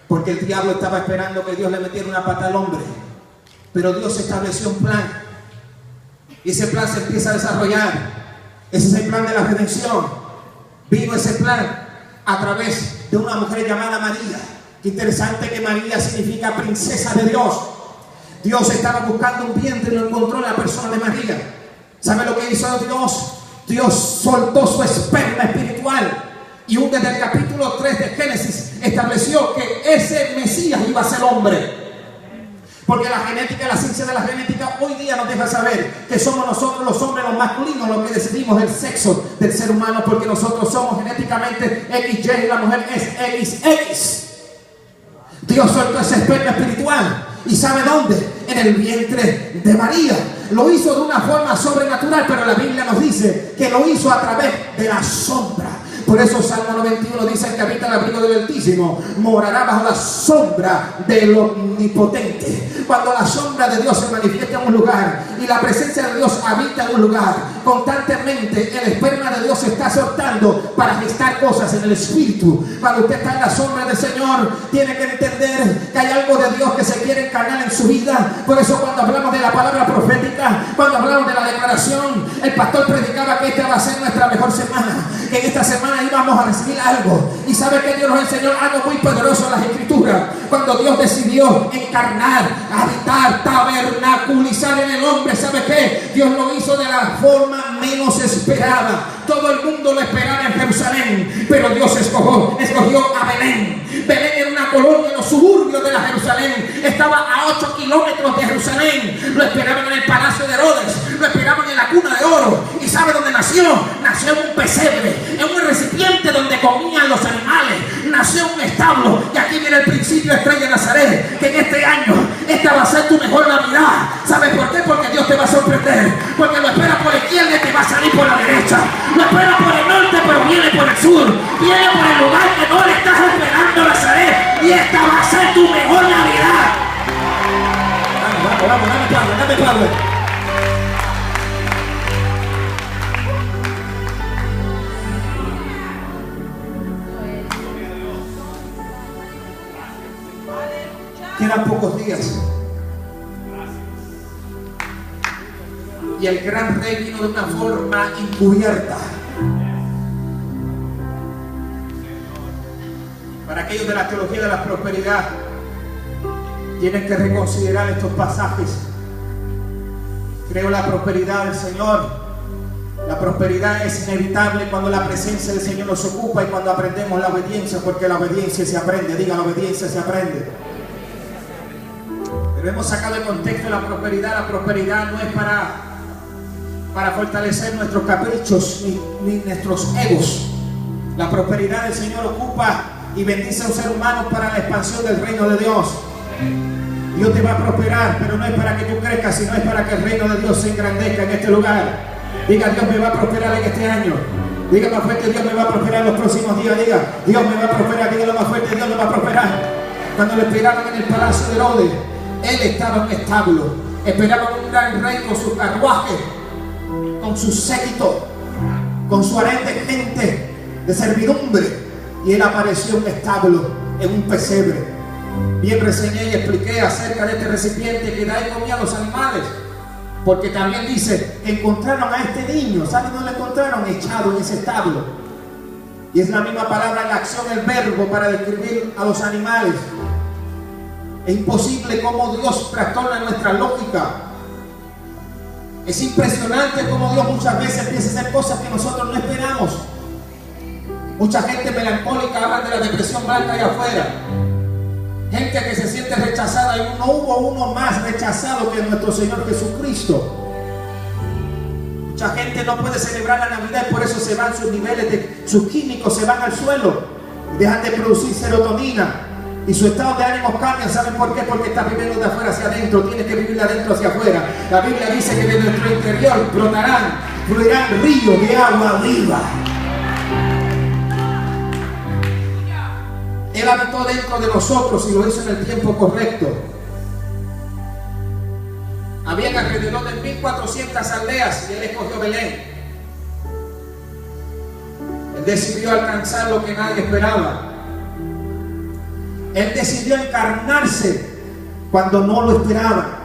porque el diablo estaba esperando que Dios le metiera una pata al hombre. Pero Dios estableció un plan, y ese plan se empieza a desarrollar. Ese es el plan de la redención. Vino ese plan a través de una mujer llamada María. Qué interesante que María significa princesa de Dios. Dios estaba buscando un vientre y lo encontró en la persona de María. ¿Sabe lo que hizo Dios? Dios soltó su esperma espiritual, y desde el capítulo 3 de Génesis estableció que ese Mesías iba a ser hombre. Porque la genética, la ciencia de la genética hoy día nos deja saber que somos nosotros los hombres, los masculinos, los que decidimos el sexo del ser humano, porque nosotros somos genéticamente XY y la mujer es XX. Dios soltó ese esperma espiritual. ¿Y sabe dónde? En el vientre de María. Lo hizo de una forma sobrenatural, pero la Biblia nos dice que lo hizo a través de la sombra. Por eso Salmo 91 dice: el que habita el abrigo del Altísimo morará bajo la sombra del Omnipotente. Cuando la sombra de Dios se manifiesta en un lugar y la presencia de Dios habita en un lugar, constantemente el esperma de Dios se está soltando para gestar cosas en el espíritu. Cuando usted está en la sombra del Señor, tiene que entender que hay algo de Dios que se quiere encarnar en su vida. Por eso cuando hablamos de la palabra profética, cuando hablamos de la declaración, el pastor predicaba que esta va a ser nuestra mejor semana, que en esta semana íbamos a recibir algo. Y sabe que Dios nos enseñó algo muy poderoso en las Escrituras. Cuando Dios decidió encarnar, habitar, tabernaculizar en el hombre, ¿sabe qué? Dios lo hizo de la forma menos esperada. Todo el mundo lo esperaba en Jerusalén, pero Dios escogió a Belén. Belén era una colonia en los suburbios de la Jerusalén. Estaba a 8 kilómetros de Jerusalén. Lo esperaban en el palacio de Herodes, lo esperaban en la cuna de oro. ¿Y sabe dónde nació? Nació en un pesebre, en un recipiente donde comían los animales. Nació en un establo. Y aquí viene el principio estrella de Nazaret, que en este año esta va a ser tu mejor Navidad. ¿Sabes por qué? Porque Dios te va a sorprender. Porque lo espera por la izquierda y te va a salir por la derecha. Lo espera por el norte, pero viene por el sur. Viene por el lugar que no le estás esperando, Nazaret. Y esta va a ser tu mejor Navidad. Vamos, dame Pablo. Quedan pocos días. Y el gran rey vino de una forma encubierta. Para aquellos de la teología de la prosperidad, tienen que reconsiderar estos pasajes. Creo la prosperidad del Señor. La prosperidad es inevitable cuando la presencia del Señor nos ocupa y cuando aprendemos la obediencia, porque la obediencia se aprende. Diga, la obediencia se aprende. Pero hemos sacado de contexto la prosperidad. La prosperidad no es para fortalecer nuestros caprichos ni nuestros egos. La prosperidad del Señor ocupa y bendice a un ser humano para la expansión del reino de Dios. Dios te va a prosperar, pero no es para que tú crezcas, sino es para que el reino de Dios se engrandezca en este lugar. Diga, Dios me va a prosperar en este año. Diga más fuerte, Dios me va a prosperar en los próximos días. Diga, Dios me va a prosperar. Dígalo más fuerte, Dios me va a prosperar. Cuando lo esperaban en el palacio de Herodes, él estaba en un establo. Esperaban un gran rey con su carruaje, con su séquito, con su harén de gente, de servidumbre. Y él apareció en un establo, en un pesebre. Bien reseñé y expliqué acerca de este recipiente que de ahí comían los animales. Porque también dice, encontraron a este niño. ¿Saben dónde lo encontraron? Echado en ese establo. Y es la misma palabra en la acción, el verbo, para describir a los animales. Es imposible cómo Dios trastorna nuestra lógica. Es impresionante cómo Dios muchas veces empieza a hacer cosas que nosotros no esperamos. Mucha gente melancólica habla de la depresión blanca allá afuera. Gente que se siente rechazada, y no hubo uno más rechazado que nuestro Señor Jesucristo. Mucha gente no puede celebrar la Navidad y por eso se van sus niveles sus químicos se van al suelo y dejan de producir serotonina y su estado de ánimo cambia. ¿Saben por qué? Porque está viviendo de afuera hacia adentro. Tiene que vivir de adentro hacia afuera. La Biblia dice que de nuestro interior fluirán ríos de agua viva. Él habitó dentro de nosotros y lo hizo en el tiempo correcto. Habían alrededor de 1400 aldeas y él escogió Belén. Él decidió alcanzar lo que nadie esperaba. Él decidió encarnarse cuando no lo esperaban.